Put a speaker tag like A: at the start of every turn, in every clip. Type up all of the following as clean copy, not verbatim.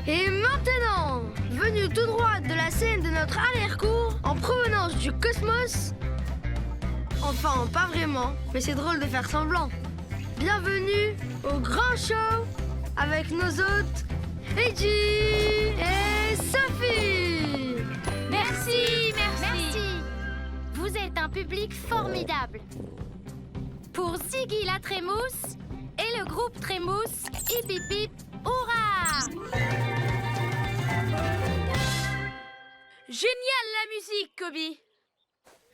A: Et maintenant, venu tout droit de la scène de notre arrière-cour, en provenance du cosmos... Enfin, pas vraiment, mais c'est drôle de faire semblant. Bienvenue au grand show avec nos hôtes, Eiji et Sophie.
B: Merci. Vous êtes un public formidable. Pour Ziggy la Trémousse et le groupe Trémousse, hip hip hip, hurrah!
C: Génial la musique, Kobe.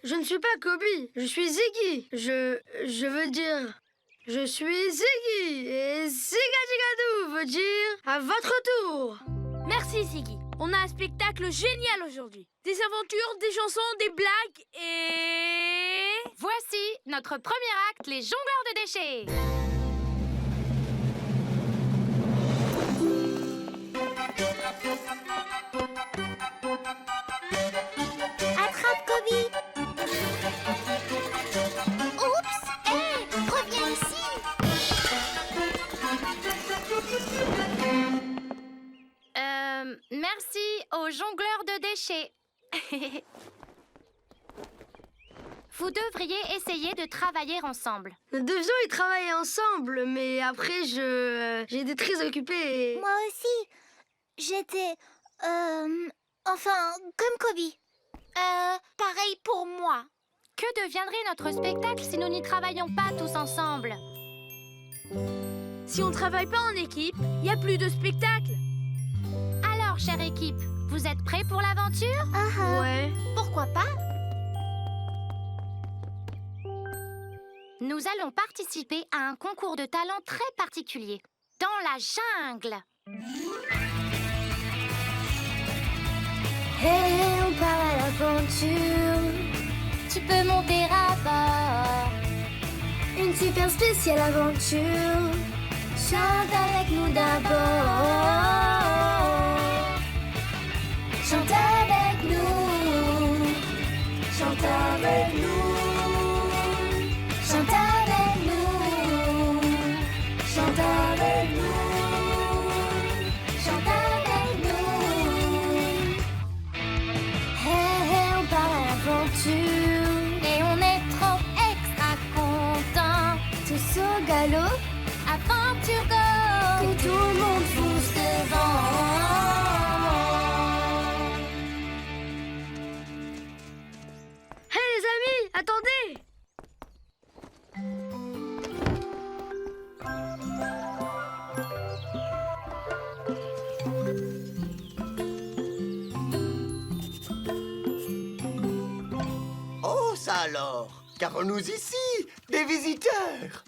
A: Je ne suis pas Kobe, je suis Ziggy. Je veux dire... Je suis Ziggy et Zigajigadou veut dire à votre tour.
C: Merci, Ziggy. On a un spectacle génial aujourd'hui. Des aventures, des chansons, des blagues et...
B: Voici notre premier acte, les jongleurs de déchets.
D: Attrape Kobe. Oups, hé, reviens ici.
B: Merci aux jongleurs de déchets. Vous devriez essayer de travailler ensemble.
A: Nous devions y travailler ensemble, mais après j'ai été très occupée et...
D: Moi aussi. J'étais... Enfin, comme Kobe. Pareil pour moi.
B: Que deviendrait notre spectacle si nous n'y travaillions pas tous ensemble?
C: Si on travaille pas en équipe, il n'y a plus de spectacle.
B: Alors, chère équipe, vous êtes prêts pour l'aventure?
A: Ouais.
D: Pourquoi pas?
B: Nous allons participer à un concours de talent très particulier, dans la jungle.
D: Hey, on part à l'aventure.
B: Tu peux monter à bord.
D: Une super spéciale aventure. Chante avec nous d'abord. Chante avec nous. Chante avec nous. Chante avec nous. Chante avec nous. Chante avec nous. Hey, hey, on part à l'aventure.
B: Et on est trop extra contents.
D: Tous au galop.
B: Aventure go!
D: Que tout le monde fonce devant.
A: Hé les amis, attendez!
E: Oh, ça alors! Car-nous ici, des visiteurs!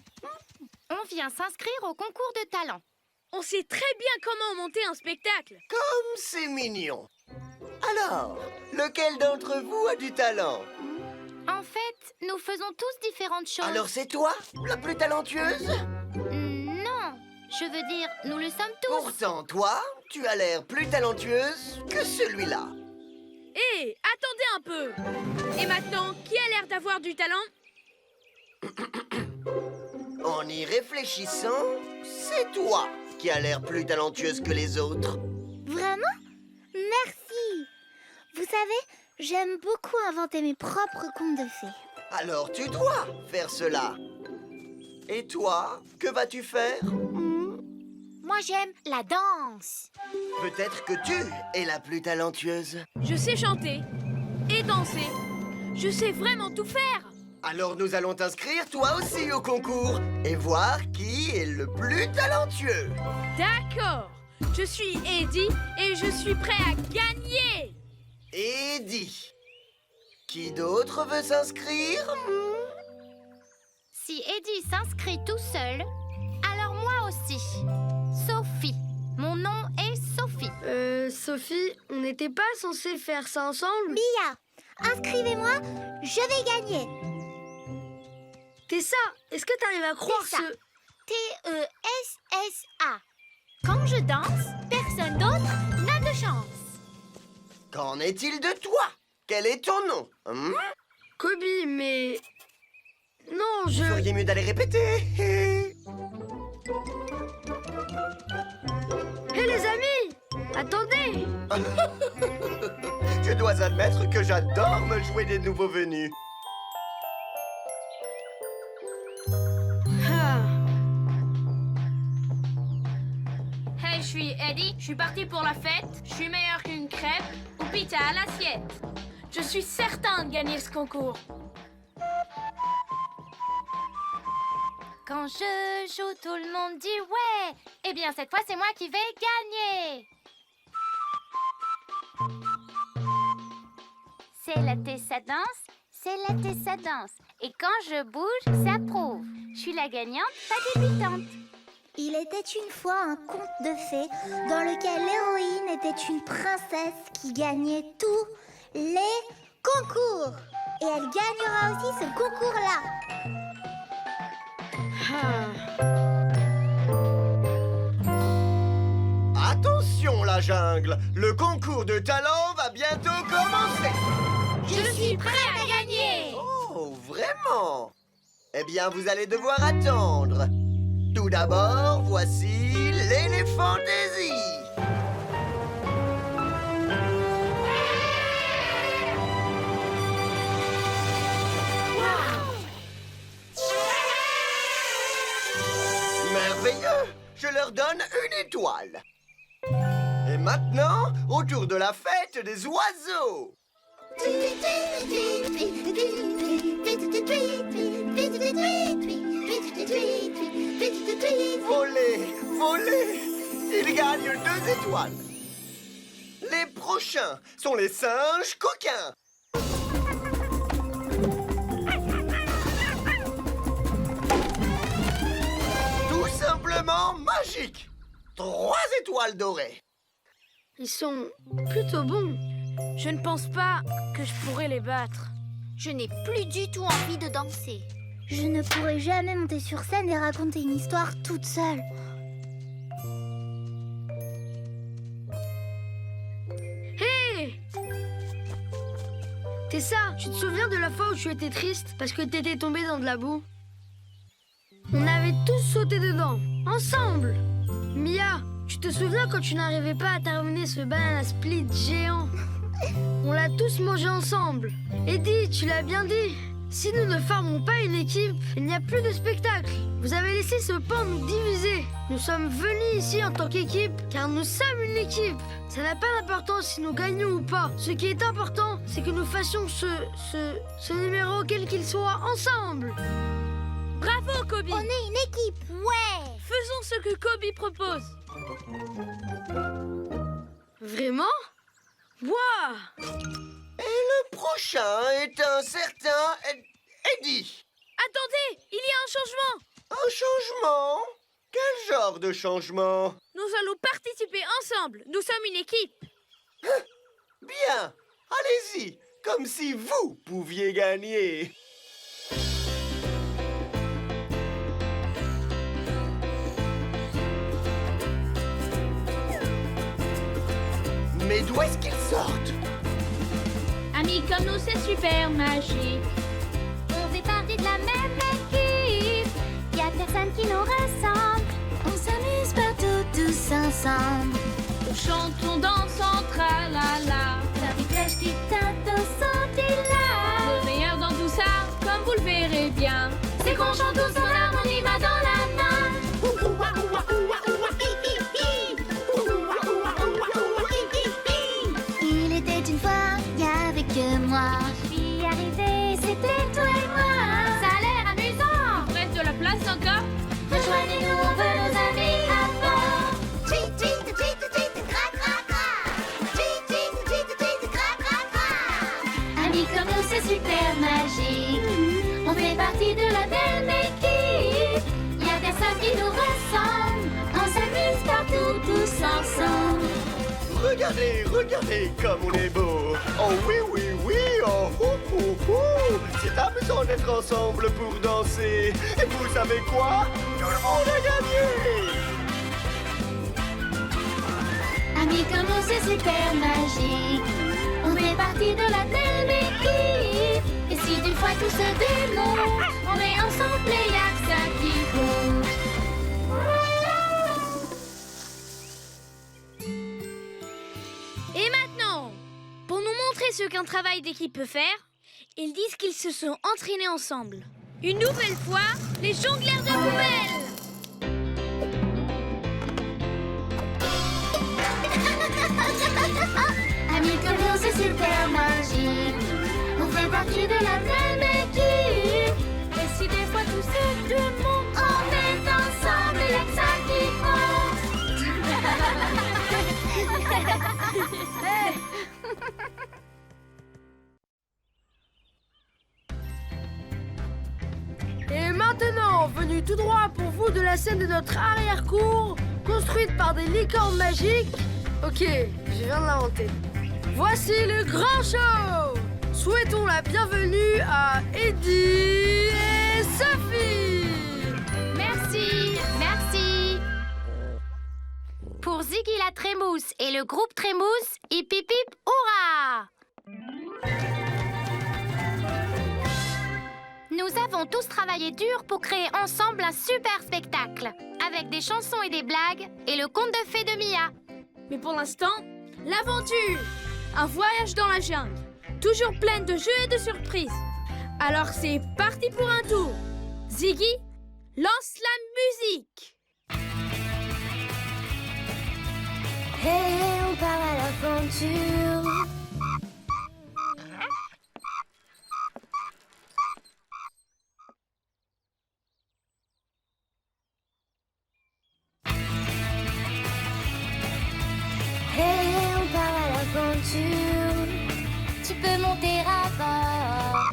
B: On vient s'inscrire au concours de talent.
C: On sait très bien comment monter un spectacle.
E: Comme c'est mignon! Alors, lequel d'entre vous a du talent?
B: En fait, nous faisons tous différentes choses.
E: Alors c'est toi, la plus talentueuse?
B: Non, je veux dire, nous le sommes tous.
E: Pourtant, toi, tu as l'air plus talentueuse que celui-là.
C: Hé, attendez un peu. Et maintenant, qui a l'air d'avoir du talent?
E: En y réfléchissant, c'est toi qui as l'air plus talentueuse que les autres.
D: Vraiment? Merci. Vous savez, j'aime beaucoup inventer mes propres contes de fées.
E: Alors tu dois faire cela. Et toi, que vas-tu faire?
D: Moi, j'aime la danse.
E: Peut-être que tu es la plus talentueuse.
C: Je sais chanter et danser. Je sais vraiment tout faire.
E: Alors nous allons t'inscrire toi aussi au concours et voir qui est le plus talentueux.
C: D'accord. Je suis Eddie et je suis prêt à gagner.
E: Eddie. Qui d'autre veut s'inscrire?
B: Si Eddie s'inscrit tout seul, alors moi aussi. Sophie. Mon nom est Sophie.
A: Sophie, on n'était pas censé faire ça ensemble?
D: Bia, inscrivez-moi, je vais gagner.
A: T'es ça? Est-ce que t'arrives à croire
D: C'est ça.
A: ce...
D: T-E-S-S-A. Quand je danse, personne d'autre n'a de chance.
E: Qu'en est-il de toi? Quel est ton nom?
A: Kobe, mais... Non,
E: Vous feriez mieux d'aller répéter.
A: Hé les amis! Attendez!
E: Je dois admettre que j'adore me jouer des nouveaux venus.
A: Ah.
C: Hey, je suis Eddie, je suis parti pour la fête, je suis meilleur qu'une crêpe ou pizza à l'assiette. Je suis certain de gagner ce concours.
B: Quand je joue, tout le monde dit ouais. Eh bien, cette fois, c'est moi qui vais gagner. C'est la Tessa danse, c'est la Tessa danse. Et quand je bouge, ça prouve. Je suis la gagnante, pas débutante.
D: Il était une fois un conte de fées dans lequel l'héroïne était une princesse qui gagnait tous les concours. Et elle gagnera aussi ce concours-là.
E: Attention la jungle, le concours de talent va bientôt commencer.
C: Je suis prêt à gagner.
E: Oh, vraiment? Eh bien, vous allez devoir attendre. Tout d'abord, voici l'éléphant Daisy. Merveilleux! Je leur donne une étoile. Et maintenant, autour de la fête des oiseaux. Volez, volez! Ils gagnent 2 étoiles. Les prochains sont les singes coquins. Tout simplement magique. 3 étoiles dorées.
A: Ils sont plutôt bons.
C: Je ne pense pas que je pourrais les battre.
B: Je n'ai plus du tout envie de danser.
D: Je ne pourrai jamais monter sur scène et raconter une histoire toute seule.
A: Hé! Tessa, tu te souviens de la fois où tu étais triste parce que t'étais tombée dans de la boue? On avait tous sauté dedans, ensemble. Mia, tu te souviens quand tu n'arrivais pas à terminer ce banana split géant? On l'a tous mangé ensemble. Eddie, tu l'as bien dit. Si nous ne formons pas une équipe, il n'y a plus de spectacle. Vous avez laissé ce pan nous diviser. Nous sommes venus ici en tant qu'équipe, car nous sommes une équipe. Ça n'a pas d'importance si nous gagnons ou pas. Ce qui est important, c'est que nous fassions ce numéro, quel qu'il soit, ensemble.
C: Bravo, Kobe.
D: On est une équipe. Ouais.
C: Faisons ce que Kobe propose.
A: Vraiment? Wow!
E: Et le prochain est un certain Eddie.
C: Attendez, il y a un changement.
E: Un changement? Quel genre de changement?
C: Nous allons participer ensemble. Nous sommes une équipe.
E: Bien, allez-y, comme si vous pouviez gagner. Mais d'où est-ce qu'ils sortent?
C: Amis comme nous, c'est super magique.
B: On fait partie de la même équipe. Y a personne qui nous ressemble. On s'amuse partout tous ensemble.
C: Nous chantons, dansons, tralala.
B: Faire des flèches qui tâtent au là.
C: Le meilleur dans tout ça, comme vous le verrez bien,
B: C'est qu'on chante tous en harmonie, main dans la main. Il était une fois, y avait que moi. Je suis arrivée, c'était toi et moi. Ça a l'air amusant.
C: il reste de la place encore.
B: Rejoignez-nous, on veut nos amis à bord.
D: Tweet, tweet, tweet, tweet, cra, cra, cra. Tweet, tweet, tweet, tweet, cra, cra, cra.
B: Amis comme nous, c'est super magique. On fait partie de la même équipe. Y a personne qui nous ressemble. On s'amuse partout tous ensemble.
E: Regardez, regardez comme on est beau. Oh oui, oui, oui, oh, c'est amusant d'être ensemble pour danser. Et vous savez quoi? Tout le monde a gagné.
B: Amis comme nous, c'est super magique. On fait partie de la même équipe. Et si d'une fois tout se démonte, on est ensemble et y'a que ça qui compte.
C: savez ce qu'un travail d'équipe peut faire? Ils disent qu'ils se sont entraînés ensemble. Une nouvelle fois, les jongleurs de poubelles!
D: Amis comme c'est super magique. On fait partie de la même équipe.
C: Et si des fois tout se demande,
D: On est ensemble, il y a que ça qui
A: Et maintenant, venu tout droit pour vous de la scène de notre arrière-cour, construite par des licornes magiques. Ok, je viens de l'inventer. Voici le grand show! Souhaitons la bienvenue à Eddie et Sophie!
B: Merci, merci. Pour Ziggy la Trémousse et le groupe Trémousse, hip hip hip, hurrah! Nous avons tous travaillé dur pour créer ensemble un super spectacle, avec des chansons et des blagues, et le conte de fées de Mia.
C: mais pour l'instant, l'aventure! Un voyage dans la jungle, toujours plein de jeux et de surprises. Alors c'est parti pour un tour. Ziggy, lance la musique!
D: Hey, on part à l'aventure. Hey, on part à l'aventure. Tu peux monter à bord.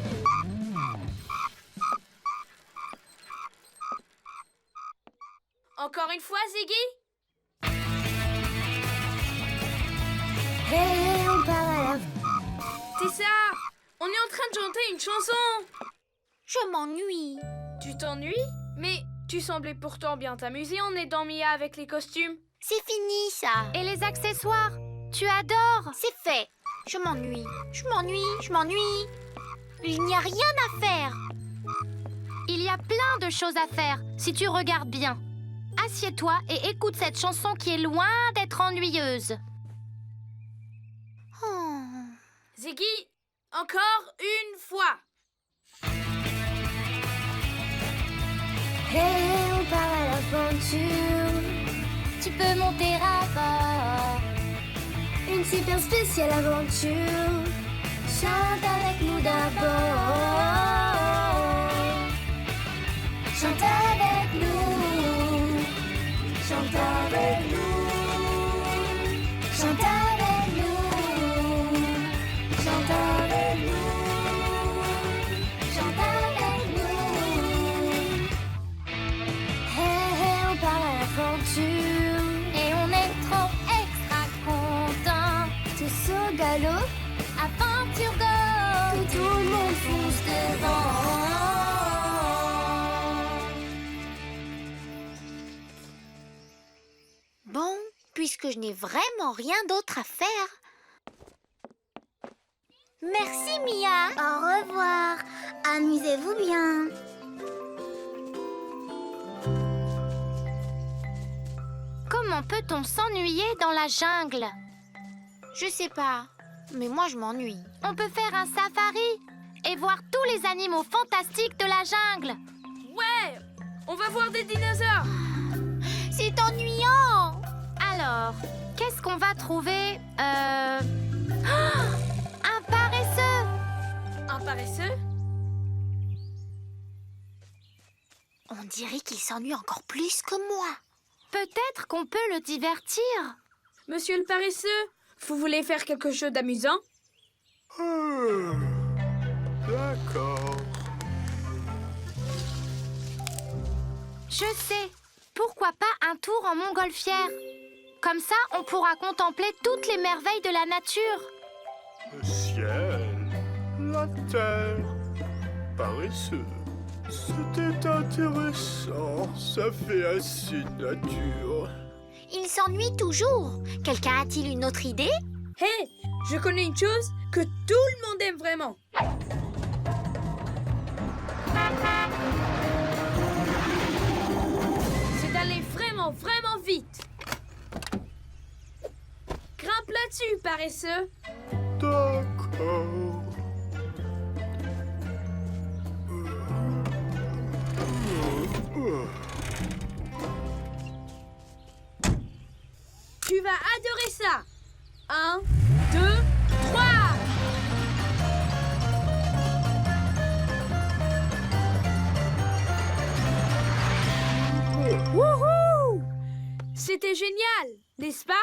C: Encore une fois, Ziggy?
D: Hey, on part à l'aventure.
C: Tessa, on est en train de chanter une chanson.
D: Je m'ennuie.
C: Tu t'ennuies? Mais tu semblais pourtant bien t'amuser en aidant Mia avec les costumes.
D: C'est fini, ça.
B: Et les accessoires, tu adores.
D: C'est fait. Je m'ennuie. Je m'ennuie. Je m'ennuie. Il n'y a rien à faire.
B: Il y a plein de choses à faire, si tu regardes bien. Assieds-toi et écoute cette chanson qui est loin d'être ennuyeuse.
D: Oh.
C: Ziggy, encore une fois.
D: Hey, on part à l'aventure. Tu peux monter à bord. Une super spéciale aventure. Chante avec nous d'abord. Chante avec nous. Chante avec nous. Chante avec nous. Chante avec nous. Chante avec nous. Hey, on part à l'aventure. Et on est trop extra contents. Tous au galop, aventure go. Que tout le monde fonce devant. Bon, puisque je n'ai vraiment rien d'autre à faire. Merci Mia. Au revoir. Amusez-vous bien.
B: Comment peut-on s'ennuyer dans la jungle?
D: Je sais pas, mais moi je m'ennuie.
B: On peut faire un safari et voir tous les animaux fantastiques de la jungle.
C: Ouais, on va voir des dinosaures.
D: C'est ennuyant.
B: Alors, qu'est-ce qu'on va trouver un paresseux.
C: Un paresseux?
D: On dirait qu'il s'ennuie encore plus que moi.
B: Peut-être qu'on peut le divertir.
C: Monsieur le paresseux, vous voulez faire quelque chose d'amusant?
E: D'accord.
B: Je sais. Pourquoi pas un tour en montgolfière? Comme ça, on pourra contempler toutes les merveilles de la nature.
E: Le ciel, la terre, paresseux. C'était intéressant, ça fait assez de nature.
D: Il s'ennuie toujours. Quelqu'un a-t-il une autre idée?
C: Hé, je connais une chose que tout le monde aime vraiment. C'est d'aller vraiment, vraiment vite. Grimpe là-dessus, paresseux.
E: D'accord. Oh.
C: Tu vas adorer ça. 1, 2, 3. Wouhou! C'était génial, n'est-ce pas?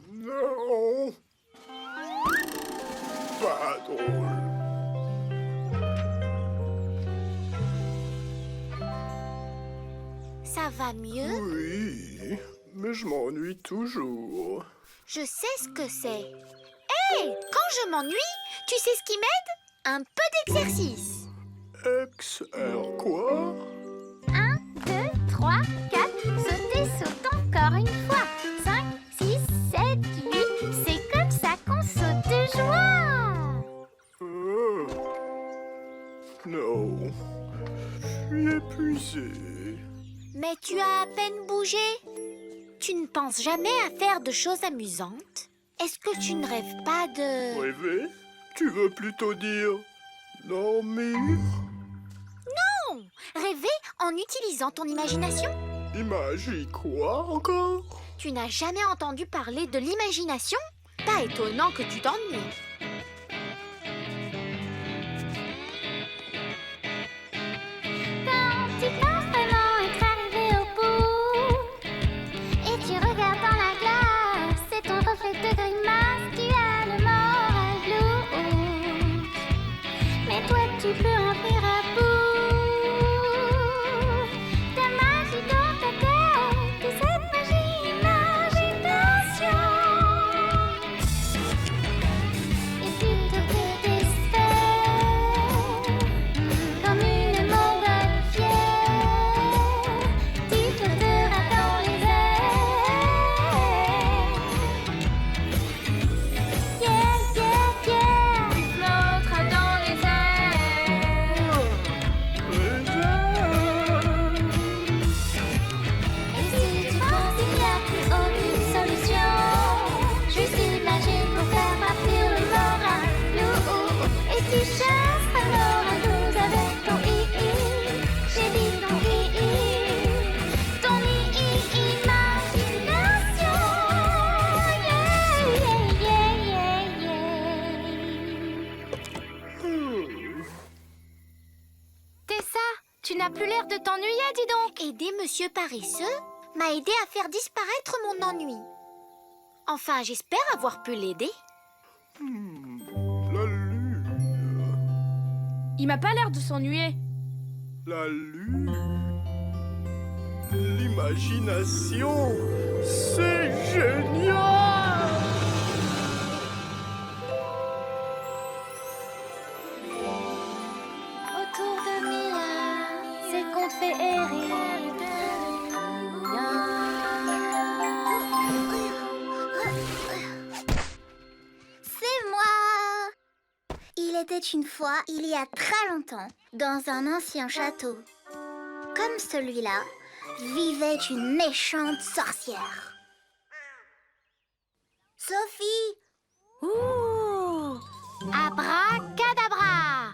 E: Non. Pas drôle.
B: Ça va mieux?
E: Oui, mais je m'ennuie toujours.
B: Je sais ce que c'est. Hé! Quand je m'ennuie, tu sais ce qui m'aide? Un peu d'exercice.
E: XR quoi?
B: 1, 2, 3, 4, sauter, saute encore une fois. 5, 6, 7, 8, c'est comme ça qu'on saute de joie.
E: Non, je suis épuisé.
B: Mais tu as à peine bougé. Tu ne penses jamais à faire de choses amusantes? Est-ce que tu ne rêves pas de...
E: Rêver? Tu veux plutôt dire dormir?
B: Non! Rêver en utilisant ton imagination?
E: Imagine quoi encore?
B: Tu n'as jamais entendu parler de l'imagination? Pas étonnant que tu t'ennuies. Quand tu penses vraiment être arrivé au bout et tu regardes dans la glace, c'est ton reflet de grimace, tu as le moral lourd. Mais toi tu peux en faire à bout. Ta magie dans ta tête, et cette magie imagination. Et tu te fais des sphères comme une montgolfière. Tu flotteras dans les airs. Yeah, yeah, yeah. Tu flotteras dans les airs. Et si tu penses qu'il n'y a plus aucune solution, juste imagine pour faire partir le moral lourd. Et tu chasseras le moral lourd avec ton i-i. J'ai dit ton i-i. Ton i-i-imagination. Yeah, yeah, yeah, yeah. Tessa, tu n'as plus l'air de t'ennuyer, dis donc. Aider Monsieur Paresseux m'a aidé à faire disparaître mon ennui. Enfin, j'espère avoir pu l'aider.
E: La lune.
C: Il m'a pas l'air de s'ennuyer.
E: La lune. L'imagination. C'est génial.
B: Autour de Mila, c'est qu'on fait errer.
D: C'est moi! Il était une fois, il y a très longtemps, dans un ancien château. Comme celui-là, vivait une méchante sorcière. Sophie!
B: Ouh! Abracadabra!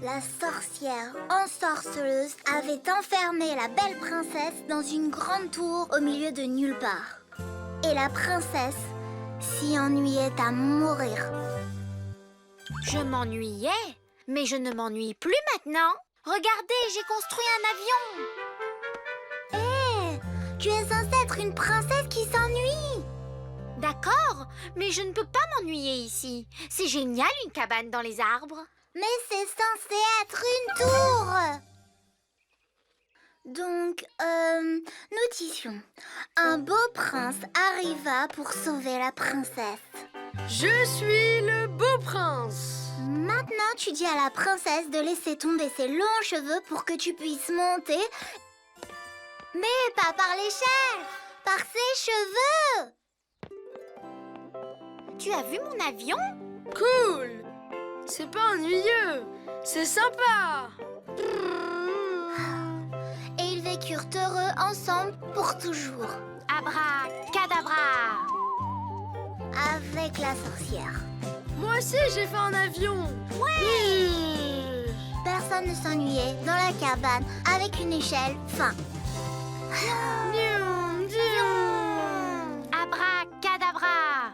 D: La sorcière ensorceleuse avait enfermé la belle princesse dans une grande tour au milieu de nulle part. Et la princesse s'y ennuyait à mourir.
B: Je m'ennuyais, mais je ne m'ennuie plus maintenant. Regardez, j'ai construit un avion.
D: Hé, tu es censée être une princesse qui s'ennuie.
B: D'accord, mais je ne peux pas m'ennuyer ici. C'est génial, une cabane dans les arbres.
D: Mais c'est censé être une tour. Donc, nous disions, un beau prince arriva pour sauver la princesse.
A: Je suis le beau prince.
D: Maintenant, tu dis à la princesse de laisser tomber ses longs cheveux pour que tu puisses monter. Mais pas par l'échelle, par ses cheveux.
B: Tu as vu mon avion?
A: Cool. C'est pas ennuyeux. C'est sympa.
D: Et ils vécurent heureux ensemble pour toujours,
B: Abracadabra!
D: avec la sorcière.
A: Moi aussi, j'ai fait un avion.
D: Personne ne s'ennuyait dans la cabane avec une échelle. Fin.
B: Abracadabra!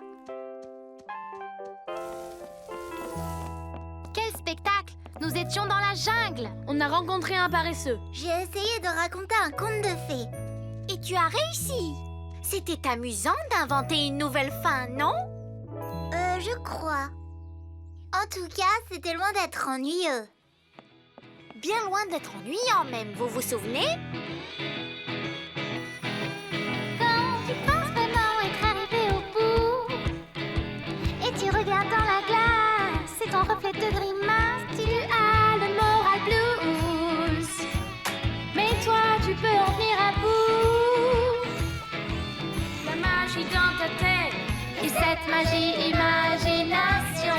B: Quel spectacle! Nous étions dans la jungle!
C: On a rencontré un paresseux.
D: J'ai essayé de raconter un conte de fées.
B: Et tu as réussi! C'était amusant d'inventer une nouvelle fin, non?
D: Je crois. En tout cas, c'était loin d'être ennuyeux.
B: Bien loin d'être ennuyant même, vous vous souvenez? Quand tu penses vraiment être arrivé au bout et tu regardes dans la glace, c'est ton reflet de grimace, tu as le moral blues. Mais toi, tu peux en venir à bout.
C: La magie dans ta tête.
B: Et cette magie, imagination.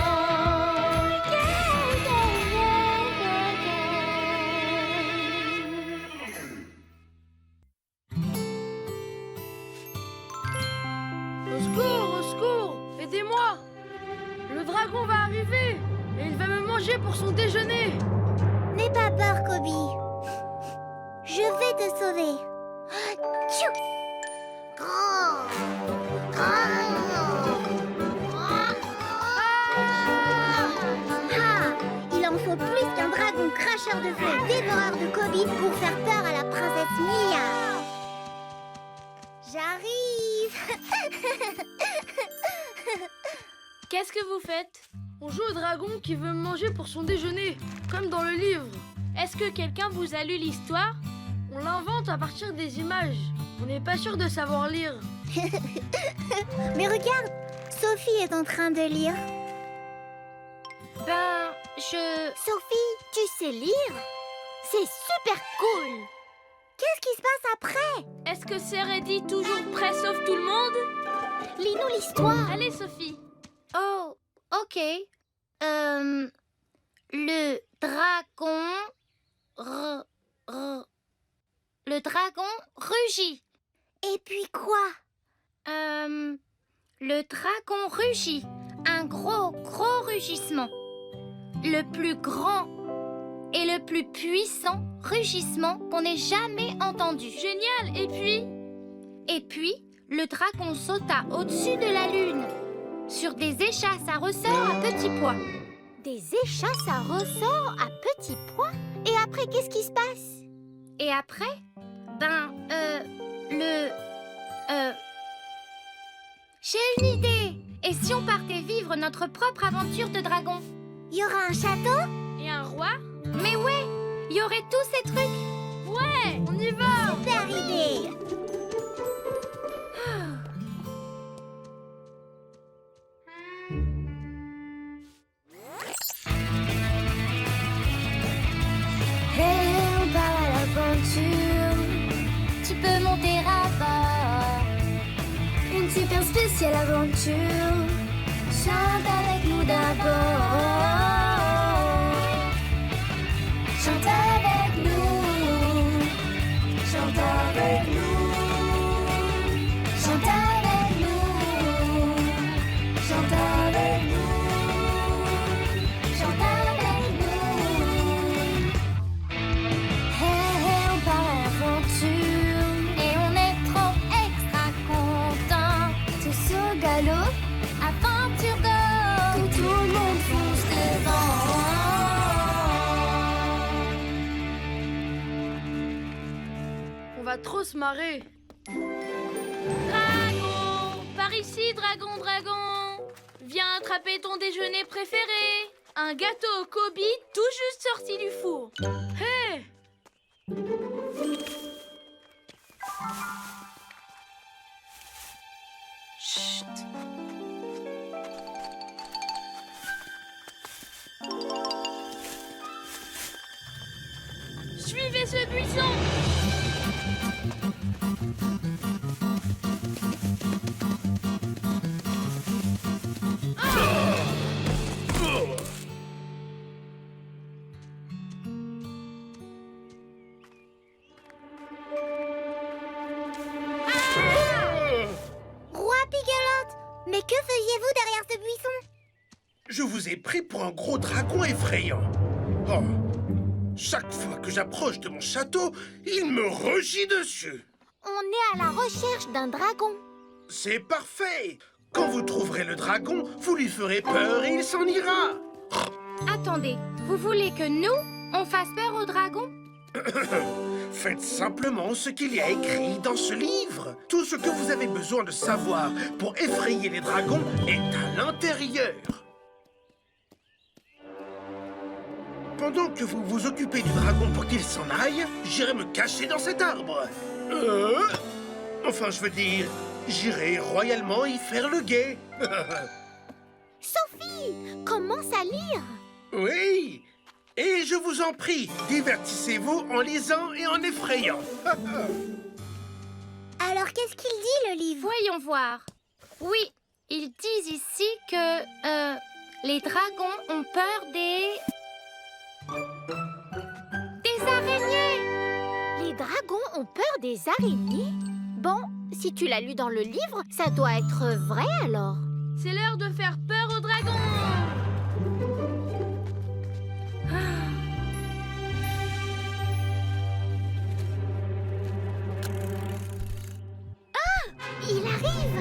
A: Au secours, aidez-moi. Le dragon va arriver et il va me manger pour son déjeuner.
D: N'aie pas peur, Kobe. Je vais te sauver. Tchou! Grand! Ah! Il en faut plus qu'un dragon cracheur de feu, dévoreur de Kobe pour faire peur à la princesse Mia. J'arrive.
C: Qu'est-ce que vous faites?
A: On joue au dragon qui veut me manger pour son déjeuner, comme dans le livre.
C: Est-ce que quelqu'un vous a lu l'histoire?
A: On l'invente à partir des images. On n'est pas sûr de savoir lire.
D: Mais regarde, Sophie est en train de lire.
B: Sophie, tu sais lire? C'est super cool!
D: Qu'est-ce qui se passe après?
C: Est-ce que c'est Reddy toujours prêt sauf tout le monde?
B: Lis-nous l'histoire!
C: Allez, Sophie.
B: Oh, ok. Le dragon... Le dragon rugit.
D: Et puis quoi?
B: Le dragon rugit. Un gros rugissement. Le plus grand et le plus puissant rugissement qu'on ait jamais entendu.
C: Génial.
B: Et puis, le dragon sauta au-dessus de la lune, sur des échasses à ressort à petits pois.
D: Des échasses à ressort à petits pois? Et après, qu'est-ce qui se passe?
B: Et après, j'ai une idée. Et si on partait vivre notre propre aventure de dragon?
D: Il y aura un château?
C: Et un roi?
B: Mais ouais, il y aurait tous ces trucs.
C: Ouais,
A: On y va!
D: Super idée!
B: On part à l'aventure. Tu peux monter à bord. Une super spéciale aventure. Chante avec nous d'abord. Chante avec nous. Chante avec nous. Chante avec nous. Chante avec nous. Chante avec nous. Hey, on part à l'aventure et on est trop extra content. Tous au galop, aventure go, tout le monde fonce devant.
A: On va trop se marrer.
C: Dragon! Par ici, dragon, dragon! Viens attraper ton déjeuner préféré! Un gâteau au Kobe tout juste sorti du four.
A: Hé!
C: Chut! Suivez ce buisson!
D: Roi Pigelotte, mais que faisiez-vous derrière ce buisson?
F: Je vous ai pris pour un gros dragon effrayant. Oh, chaque fois que j'approche de mon château, il me rugit dessus.
B: On est à la recherche d'un dragon.
F: C'est parfait. Quand vous trouverez le dragon, vous lui ferez peur et il s'en ira.
B: Attendez, vous voulez que nous, on fasse peur au dragon?
F: Faites simplement ce qu'il y a écrit dans ce livre. Tout ce que vous avez besoin de savoir pour effrayer les dragons est à l'intérieur. Pendant que vous vous occupez du dragon pour qu'il s'en aille, j'irai me cacher dans cet arbre. Enfin, je veux dire, j'irai royalement y faire le guet.
B: Sophie, commence à lire.
F: Oui. Et je vous en prie, divertissez-vous en lisant et en effrayant.
D: Alors, qu'est-ce qu'il dit, le livre?
B: Voyons voir. Oui, ils disent ici que les dragons ont peur des araignées. Les dragons ont peur des araignées? Bon, si tu l'as lu dans le livre, ça doit être vrai alors.
C: C'est l'heure de faire peur aux dragons.
B: Il arrive.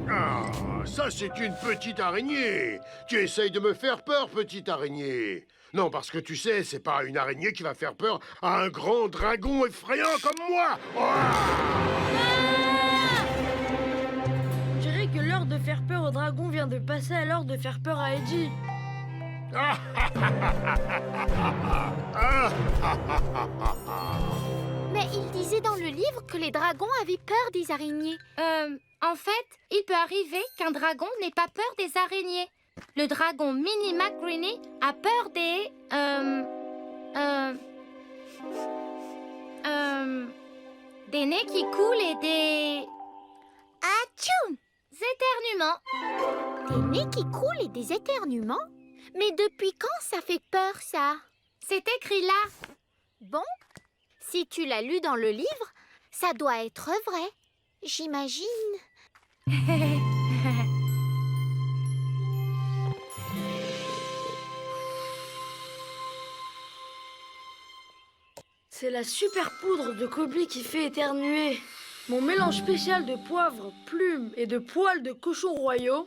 G: Ah, ça c'est une petite araignée. Tu essayes de me faire peur, petite araignée. Non, parce que tu sais, c'est pas une araignée qui va faire peur à un grand dragon effrayant comme moi.
A: Je dirais que l'heure de faire peur au dragon vient de passer à l'heure de faire peur à Eddie.
B: Mais il disait dans le livre que les dragons avaient peur des araignées. En fait, il peut arriver qu'un dragon n'ait pas peur des araignées. Le dragon Mini McGreeny a peur des... des nez qui coulent et des...
D: Atchoum!
B: éternuements. Des nez qui coulent et des éternuements? Mais depuis quand ça fait peur, ça? C'est écrit là. Bon, si tu l'as lu dans le livre, ça doit être vrai, j'imagine.
A: C'est la super poudre de Kobe qui fait éternuer. Mon mélange spécial de poivre, plumes et de poils de cochons royaux.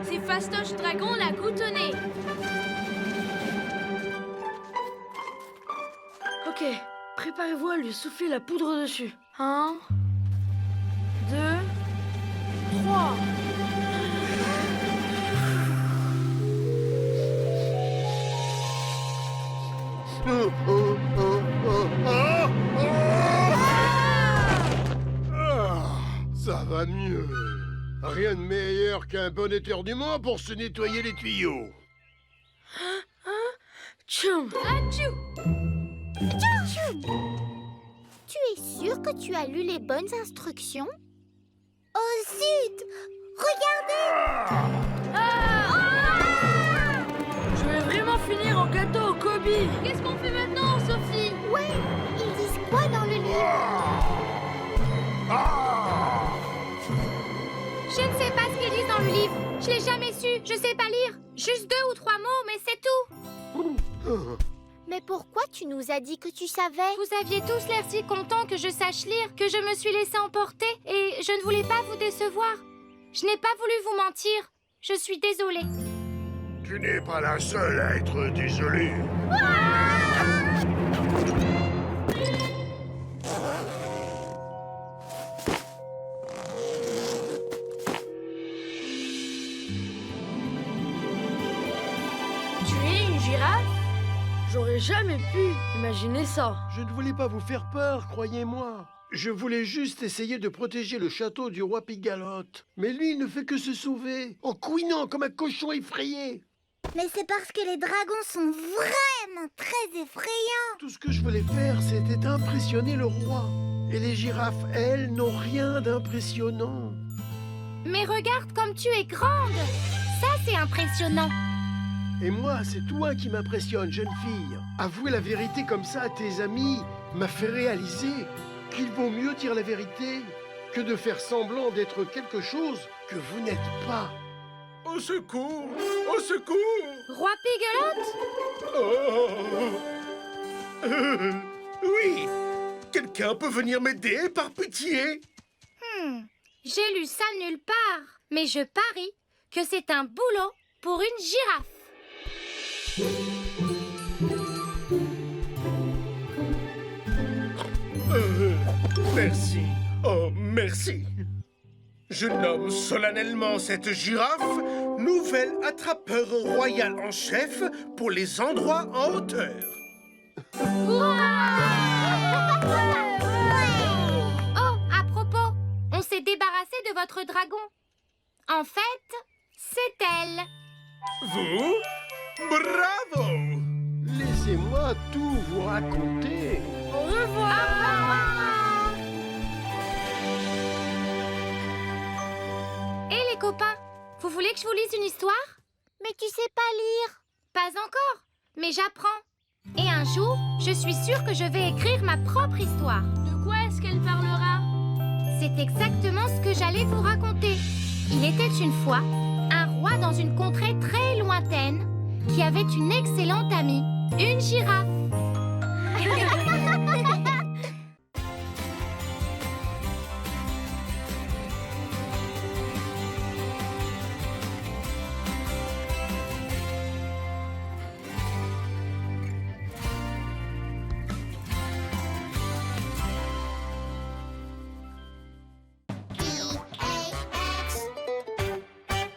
C: C'est Fastoche Dragon la gouttonnée.
A: Ok, préparez-vous à lui souffler la poudre dessus. 1, 2, 3.
G: Ça va mieux. Rien de meilleur qu'un bon éternuement pour se nettoyer les tuyaux.
A: Tchoum!
B: Tu es sûr que tu as lu les bonnes instructions?
D: Oh zut! Regardez!
A: Je vais vraiment finir en gâteau au Kobe.
C: Qu'est-ce qu'on fait maintenant, Sophie?
B: Ouais, ils disent quoi dans le livre? Je ne sais pas ce qu'ils disent dans le livre. Je l'ai jamais su, je sais pas lire. Juste 2 ou 3 mots, mais c'est tout. Mais pourquoi tu nous as dit que tu savais? Vous aviez tous l'air si contents que je sache lire, que je me suis laissée emporter et je ne voulais pas vous décevoir. Je n'ai pas voulu vous mentir. Je suis désolée.
G: Tu n'es pas la seule à être désolée.
A: Tu es une girafe? J'aurais jamais pu imaginer ça.
E: Je ne voulais pas vous faire peur, croyez-moi. Je voulais juste essayer de protéger le château du roi Pigalotte. Mais lui, il ne fait que se sauver, en couinant comme un cochon effrayé.
D: Mais c'est parce que les dragons sont vraiment très effrayants.
E: Tout ce que je voulais faire, c'était impressionner le roi.
G: Et les girafes, elles, n'ont rien d'impressionnant.
B: Mais regarde comme tu es grande. Ça, c'est impressionnant.
G: Et moi, c'est toi qui m'impressionne, jeune fille. Avouer la vérité comme ça à tes amis m'a fait réaliser qu'il vaut mieux dire la vérité que de faire semblant d'être quelque chose que vous n'êtes pas.
F: Au secours! Au secours!
B: Roi Pigelotte?
F: Oh. Oui! Quelqu'un peut venir m'aider, par pitié?
B: J'ai lu ça nulle part. Mais je parie que c'est un boulot pour une girafe.
F: Merci. Oh, merci. Je nomme solennellement cette girafe nouvelle attrapeur royal en chef pour les endroits en hauteur.
B: Oh, à propos, on s'est débarrassé de votre dragon. En fait, c'est elle.
F: Vous? Bravo!
G: Laissez-moi tout vous raconter.
A: Au revoir.
B: Et les copains, vous voulez que je vous lise une histoire?
D: Mais tu sais pas lire.
B: Pas encore, mais j'apprends. Et un jour, je suis sûre que je vais écrire ma propre histoire.
C: De quoi est-ce qu'elle parlera?
B: C'est exactement ce que j'allais vous raconter. Il était une fois un roi dans une contrée très lointaine qui avait une excellente amie, une girafe.